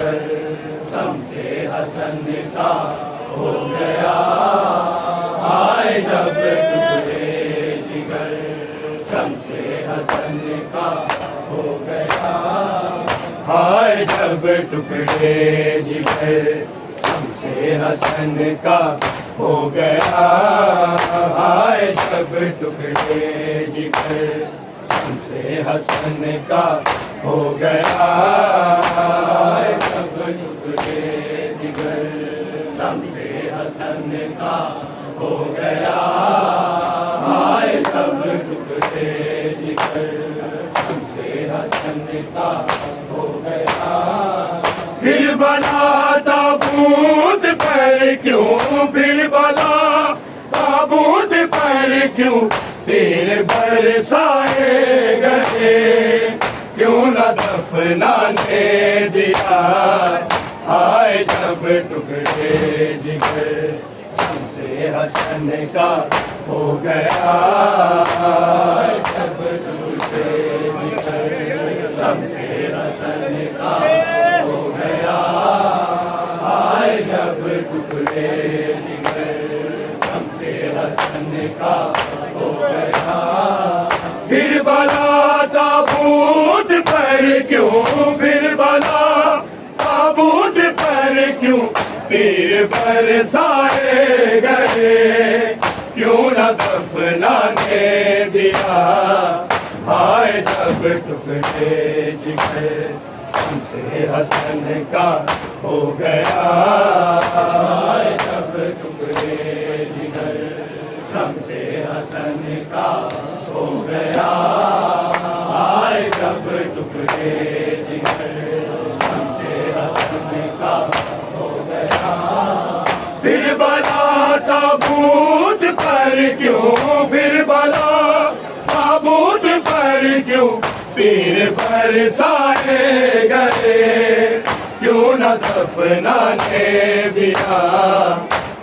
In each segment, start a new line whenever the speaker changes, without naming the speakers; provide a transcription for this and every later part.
जिगर शम्से हसन का हो गया हाय जब टुकड़े जिगर शम्से हसन का हो गया हाय जब टुकड़े जिगर शम्से हसन का हो गया हाय जब टुकड़े जिगर शम्से हसन का हो गया हाय जब टुकड़े जिगर शम्से हसन का हो गया हाय जब टुकड़े जिगर शम्से हसन का हो गया फिर बना ताबूत पर क्यों फिर बना ताबूत पर क्यों तीर बरसाए गए क्यों न दफनाने दिया हाय जब टुकड़े जिगर शम्से हसन का हो गया हाय जब टुकड़े जिगर शम्से हसन का हो गया हाय जब टुकड़े जिगर शम्से हसन का हो गया फिर बना ताबूत पर क्यों फिर बना ताबूत पर क्यों तीर बरसाए गए क्यों न दफनाने दिया हाय जब टुकड़े जिगर शम्से हसन का हो गया हाय जब टुकड़े जिगर शम्से हसन का हो गया हाय जब टुकड़े जिगर शम्से हसन का हो गया फिर बना ताबूत पर क्यों फिर बना ताबूत पर क्यों तीर बरसाए गए क्यों न दफनाने दिया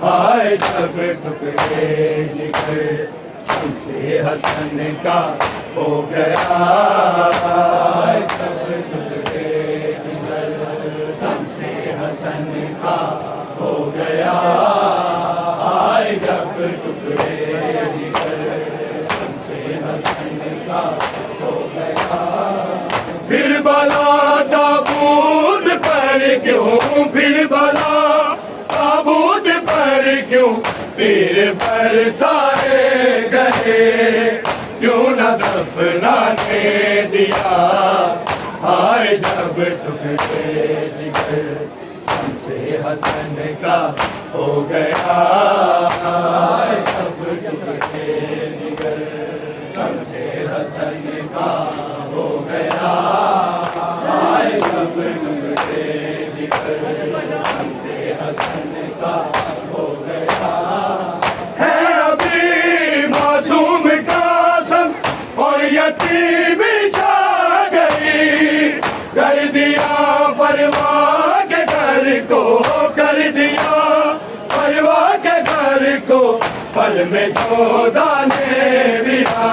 हाय जब टुकड़े जिगर शम्से हसन का हो गया हाय जब टुकड़े जिगर शम्से हसन का हो गया हाय जब टुकड़े जिगर शम्से हसन का हो गया फिर बना ताबूत पर क्यों फिर बना ताबूत पर क्यों तीर बरसाए गए क्यों न दफनाने दिया हाय जब टुकड़े जिगर शम्से हसन का हो गया हाय जब टुकड़े जिगर शम्से हसन का हो गया हाय जब टुकड़े जिगर शम्से हसन का हो गया है अभी मासूम कासम और यतीम जा गई कर दिया परवाह के घर को कर दिया परवाह के घर को पल में जो दाने मिला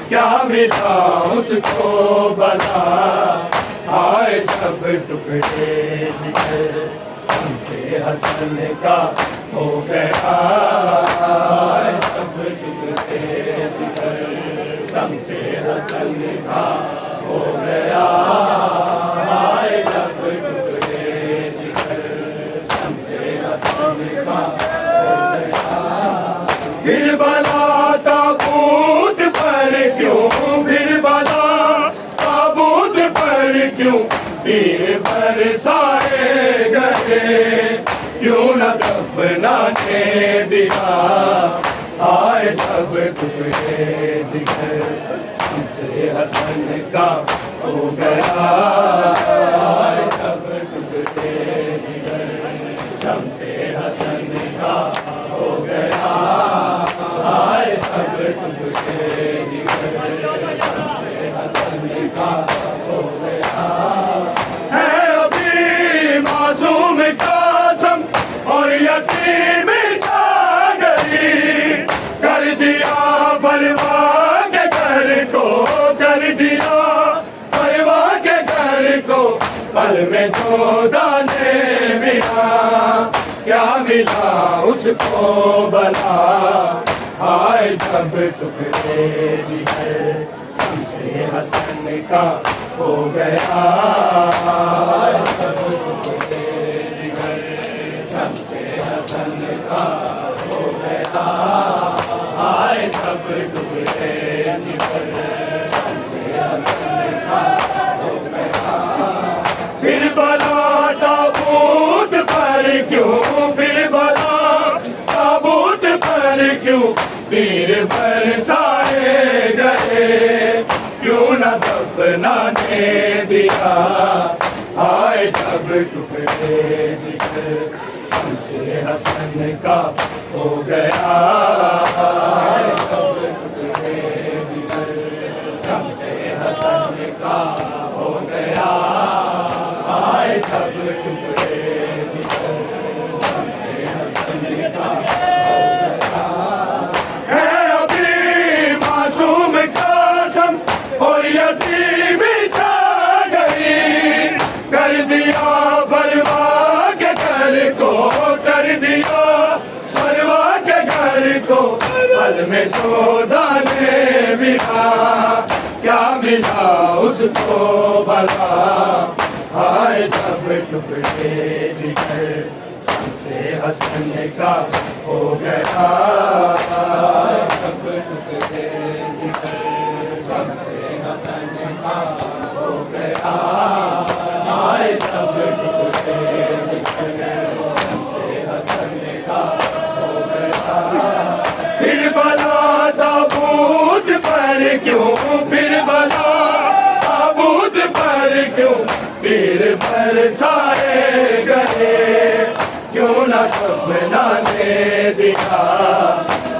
क्या मिला उसको बता हाय जब टुकड़े जिगर शम्से हसन का हो गया हाय जब टुकड़े जिगर शम्से हसन का हो गया हाय जब टुकड़े जिगर शम्से हसन का हो गया फिर बना ताबूत पर क्यों फिर बना ताबूत पर क्यों तीर बरसाए गए क्यों न दफनाने दिया हाय जब टुकड़े जिगर शम्से हसन का हो गया हाय जब टुकड़े जिगर शम्से हसन का हो गया हाय जब टुकड़े जिगर शम्से हसन का हो गया है अभी मासूम कासम और यतीम जा गई कर दिया परवाह के घर को कर दिया परवाह के घर को पल में जो दाने मिला, क्या मिला उसको भला। हाय जब टुकड़े जिगर शम्से हसन का हो गया। हाय जब टुकड़े जिगर शम्से हसन का हो गया। हाय जब टुकड़े जिगर शम्से हसन का हो गया। फिर बला ताबूत पर क्यों, फिर बला ताबूत पर क्यों तीर बरसाए गए। क्यों न दफनाने दिया। हाय जब टुकड़े जिगर शम्से हसन का हो गया। हाय जब टुकड़े जिगर शम्से हसन का हो गया। हाय जब टुकड़े जिगर शम्से हसन का हो गया। है अभी मासूम कासम और यतीमी छा गई। कर दिया परवा के घर को, कर दिया परवा के घर को। पल में जो दाने मिला, क्या मिला उसको भला। हाय जब टुकड़े जिगर शम्से हसन का हो गया। हाय जब टुकड़े जिगर शम्से हसन का हो गया। हाय जब टुकड़े जिगर शम्से हसन का हो गया। फिर बला ताबूत पर क्यों, फिर बला ताबूत पर क्यों तीर बरसाए गए। क्यों न दफनाने दिया।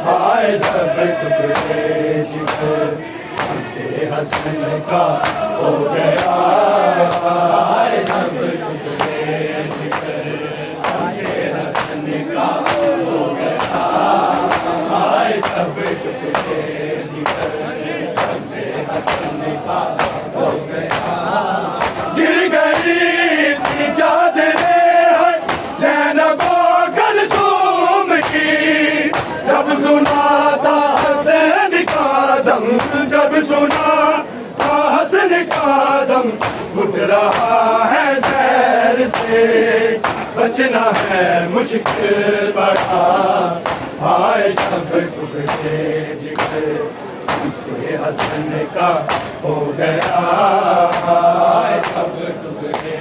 हाय जब टुकड़े जिगर शम्से हसन का हो गया। हाय जब टुकड़े जिगर शम्से हसन का हो गया। हाय जब टुकड़े जिगर शम्से हसन का हो गया। गिर गई थी चादरें ज़ैनबो कलसूम की। जब सुना था हसन का दम, जब सुना था हसन का दम। उठ रहा है जहर से, बचना है मुश्किल बड़ा। हाय जब टुकड़े जिगर शम्से हसन का हो गया। हाय जब टुकड़े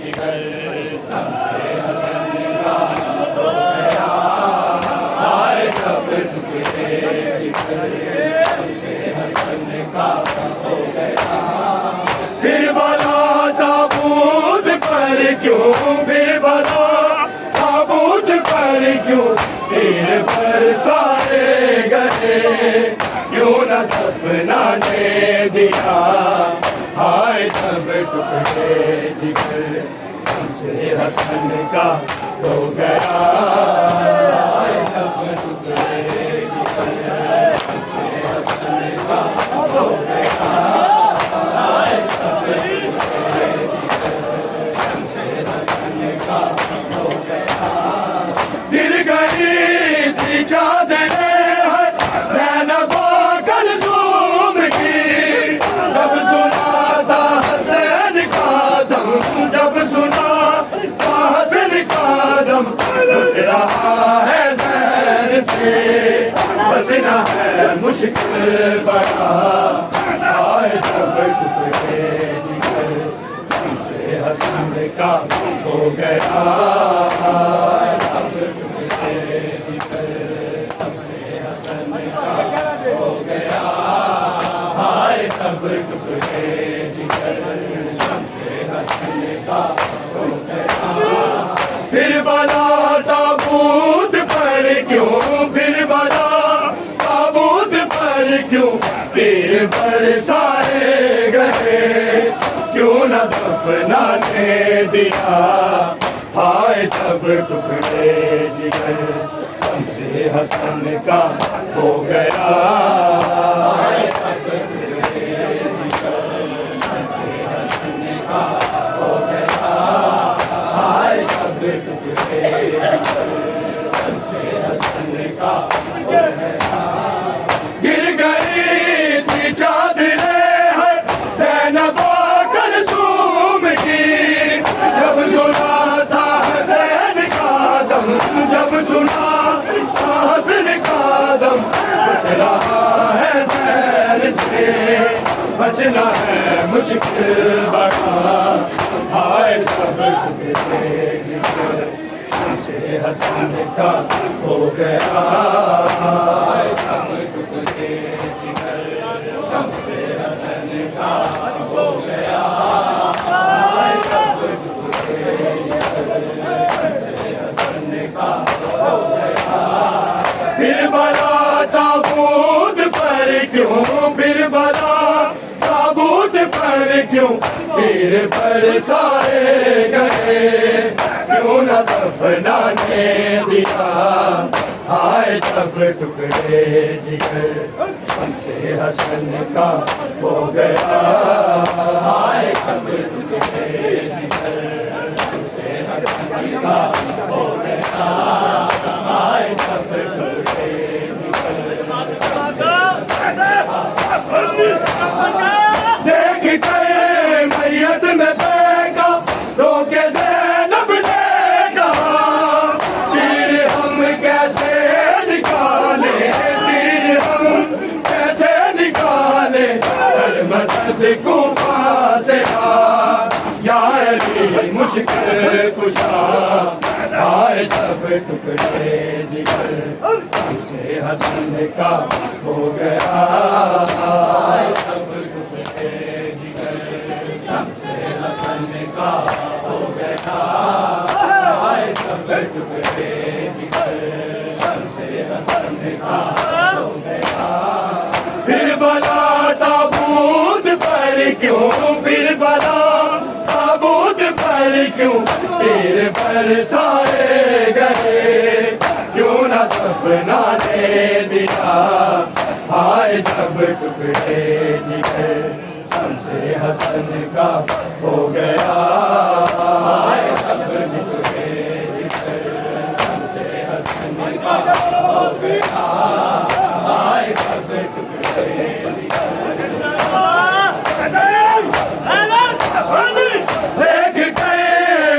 जिगर शम्से हसन का हो गया। हाय जब टुकड़े जिगर शम्से हसन का हो गया। फिर बला ताबूत पर क्यों, फिर बला ताबूत पर क्यों तीर बरसाए गए। क्यों न दफनाने दिया। हाय जब टुकड़े जिगर शम्से हसन का हो गया। हाय जब टुकड़े जिगर शम्से हसन का हो गया। हाय जब टुकड़े जिगर शम्से हसन का हो गया। गिर गई थी चादरें ज़ैनबो कलसूम की। जब सुना था हसन का दम, जब सुना था हसन का दम। उठ रहा है जहर से, बचना है मुश्किल बड़ा। हाय जब टुकड़े जिगर शम्से हसन का हो गया। हाय जब टुकड़े जिगर शम्से हसन का हो गया। हाय जब टुकड़े जिगर शम्से हसन का हो गया। फिर बला ताबूत पर क्यों, फिर बला ताबूत पर क्यों तीर बरसाए गए। क्यों न दफनाने दिया। हाय जब टुकड़े जिगर शम्से हसन का हो गया। हाय जब टुकड़े जिगर शम्से हसन का हो गया। बढ़ा, हाय जब टुकड़े जिगर शम्से हसन का हो गया, हाय जब टुकड़े जिगर शम्से हसन का हो गया, हाय जब टुकड़े जिगर शम्से हसन का हो गया। फिर बला ताबूत पर क्यों, फिर बला ताबूत पर क्यों, पीर पर सारे गए, क्यों न दफनाने दिया, हाय जब टुकड़े जिगर शम्से हसन का हो गया, हाय जब टुकड़े जिगर शम्से हसन का हो गया, हाय जब टुकड़े देख कर मैयत में फेंका, रोके ज़ैनब ने कहा, तीर हम कैसे निकाले, तीर हम कैसे निकाले, कर मदद कूफा से आ, या अली मुश्किल कुशा, हाय जब टुकड़े जिगर शम्से हसन का हो गया, हाय जब टुकड़े जिगर शम्से हसन का हो गया, हाय जब टुकड़े जिगर शम्से हसन का हो गया। फिर बला ताबूत पर क्यों, फिर बला ताबूत पर क्यों, पीर पर सारे गए, क्यों न दफनाने दिया, हाय जब टुकड़े जिगर शम्से हसन का हो गया, हाय जब टुकड़े जिगर शम्से हसन का हो गया, हाय जब टुकड़े देख कर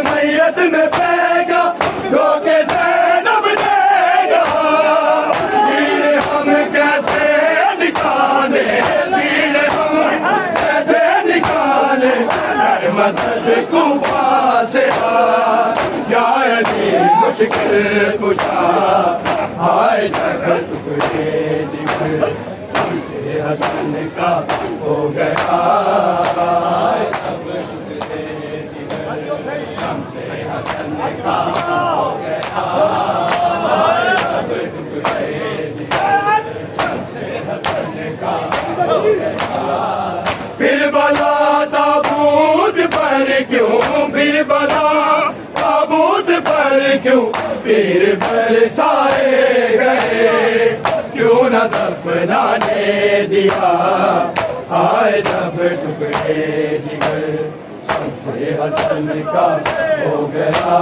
मैयत में फेंका, रोके ज़ैनब ने कहा, तीर हम कैसे निकाले, तीर हम कैसे निकाले, कर मदद कूफा से आ, या अली मुश्किल कुशा, हाय जब टुकड़े जिगर शम्से हसन का हो गया, हाय जब टुकड़े जिगर शम्से हसन का हो गया, हाय जब टुकड़े जिगर शम्से हसन का हो गया। फिर बला ताबूत पर क्यों, फिर बला ताबूत पर क्यों, पीर पर सारे गए, क्यों न दफनाने दिया, हाय जब टुकड़े जिगर शम्से हसन का हो गया,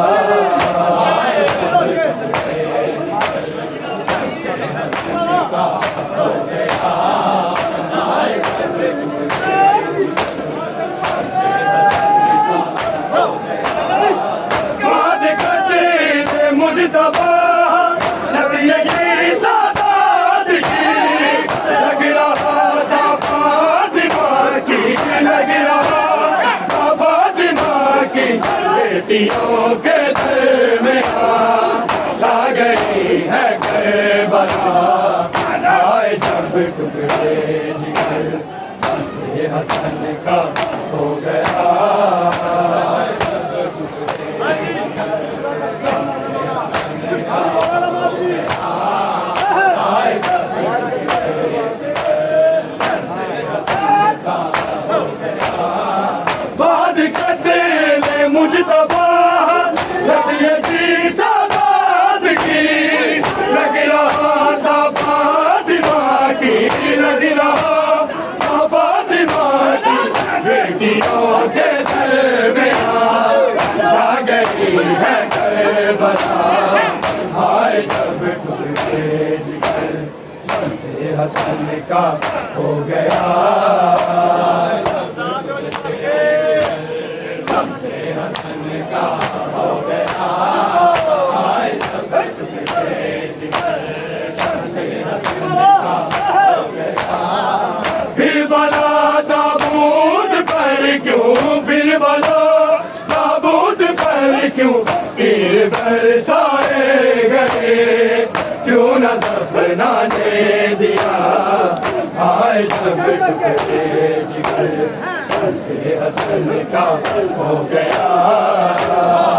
हाय जब टुकड़े जिगर शम्से हसन का हो गया, हाय जब टुकड़े शम्से हसन का हो गया। बात करते थे मुजतबा नबी सादात की, लग रहा था फातिमा की, लग रहा था फातिमा की, बेटियों के दरमियां छा गई है करबला, हाय जब टुकड़े जिगर शम्से हसन का हो गया, हाय जब टुकड़े जिगर शम्से हसन का हो गया, हाय जब टुकड़े जिगर शम्से हसन का हो गया। बाद कत्ल मुजतबा नबी सादात की, लग रहा था फातिमा की, लग रहा था फातिमा की, बेटियों के दरमियां छा गई है करबला, हाय जब टुकड़े जिगर शम्से हसन का हो गया, शम्से हसन का हो गया, हाय जब टुकड़े जिगर शम्से हसन का हो गया। फिर बला ताबूत पर क्यों, पर क्यों पीर बरसाए गए, क्यों न दफनाने दिया, आए जब टुकड़े जिगर, सबसे हसन का हो गया।